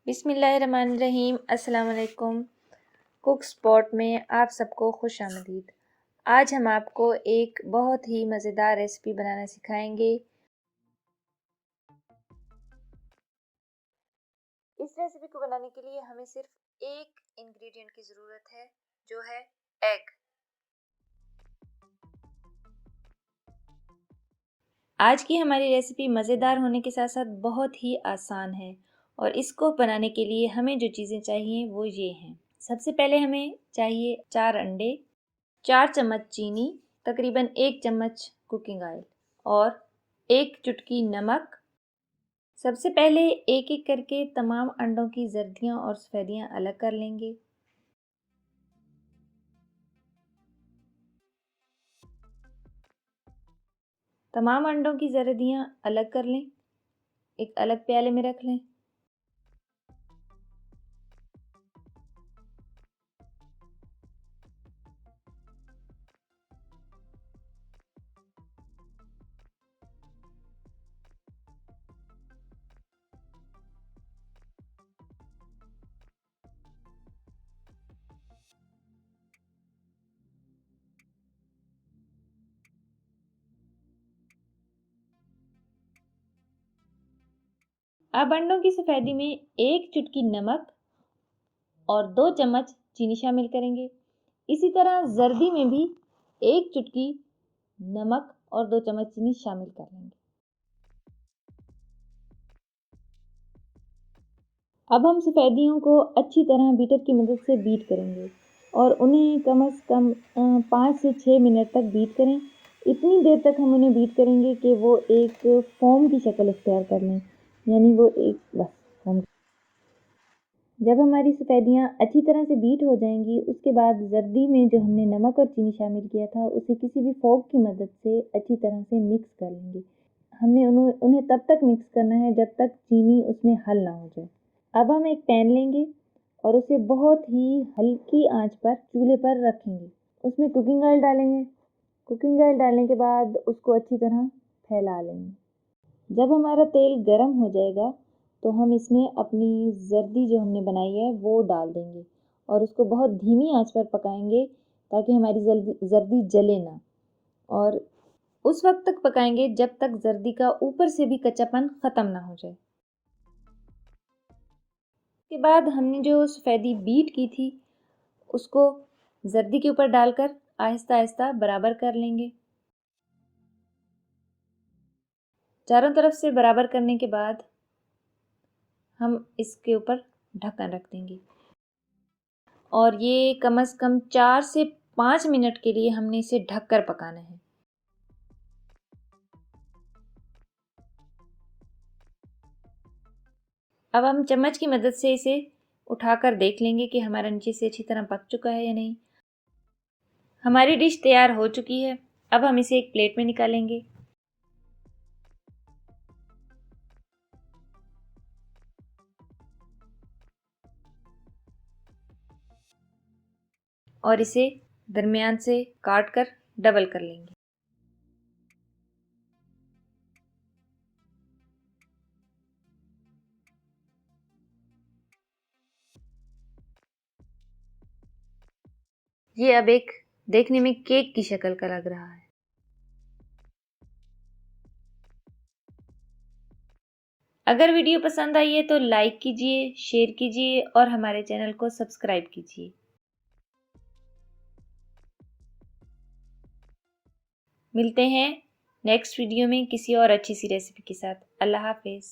बिस्मिल्लाहिर्रहमानिर्रहीम। अस्सलाम वालेकुम। कुक स्पॉट में आप सबको खुश आमदीद। आज हम आपको एक बहुत ही मज़ेदार रेसिपी बनाना सिखाएंगे। इस रेसिपी को बनाने के लिए हमें सिर्फ एक इंग्रेडिएंट की ज़रूरत है, जो है एग। आज की हमारी रेसिपी मज़ेदार होने के साथ साथ बहुत ही आसान है और इसको बनाने के लिए हमें जो चीज़ें चाहिए वो ये हैं। सबसे पहले हमें चाहिए 4 अंडे, 4 चम्मच चीनी, तकरीबन 1 चम्मच कुकिंग ऑयल और 1 चुटकी नमक। सबसे पहले एक एक करके तमाम अंडों की जर्दियाँ और सफ़ेदियाँ अलग कर लेंगे। तमाम अंडों की जर्दियाँ अलग कर लें, एक अलग प्याले में रख लें। अब अंडों की सफ़ेदी में 1 चुटकी नमक और 2 चम्मच चीनी शामिल करेंगे। इसी तरह जर्दी में भी 1 चुटकी नमक और 2 चम्मच चीनी शामिल कर लेंगे। अब हम सफ़ेदियों को अच्छी तरह बीटर की मदद से बीट करेंगे और उन्हें कम से कम 5 से 6 मिनट तक बीट करें। इतनी देर तक हम उन्हें बीट करेंगे कि वो एक फोम की शक्ल इख्तियार कर लें, यानी वो एक बस फोम। जब हमारी सफ़ेदियाँ अच्छी तरह से बीट हो जाएंगी, उसके बाद जर्दी में जो हमने नमक और चीनी शामिल किया था उसे किसी भी फोक की मदद से अच्छी तरह से मिक्स कर लेंगे। हमने उन्हें तब तक मिक्स करना है जब तक चीनी उसमें हल ना हो जाए। अब हम एक पैन लेंगे और उसे बहुत ही हल्की आंच पर चूल्हे पर रखेंगे। उसमें कुकिंग ऑयल डालेंगे। कुकिंग ऑयल डालने के बाद उसको अच्छी तरह फैला लेंगे। जब हमारा तेल गर्म हो जाएगा तो हम इसमें अपनी जर्दी जो हमने बनाई है वो डाल देंगे और उसको बहुत धीमी आंच पर पकाएंगे ताकि हमारी जर्दी जले ना। और उस वक्त तक पकाएंगे जब तक जर्दी का ऊपर से भी कच्चापन ख़त्म ना हो जाए। के बाद हमने जो सफ़ेदी बीट की थी उसको जर्दी के ऊपर डालकर आहिस्ता आहिस्ता बराबर कर लेंगे। चारों तरफ से बराबर करने के बाद हम इसके ऊपर ढक्कन रख देंगे और ये कम से कम 4 से 5 मिनट के लिए हमने इसे ढककर पकाना है। अब हम चम्मच की मदद से इसे उठाकर देख लेंगे कि हमारा नीचे से अच्छी तरह पक चुका है या नहीं। हमारी डिश तैयार हो चुकी है। अब हम इसे एक प्लेट में निकालेंगे। और इसे दरमियान से काट कर डबल कर लेंगे। ये अब एक देखने में केक की शक्ल का लग रहा है। अगर वीडियो पसंद आई है तो लाइक कीजिए, शेयर कीजिए और हमारे चैनल को सब्सक्राइब कीजिए। मिलते हैं नेक्स्ट वीडियो में किसी और अच्छी सी रेसिपी के साथ। अल्लाह हाफिज़।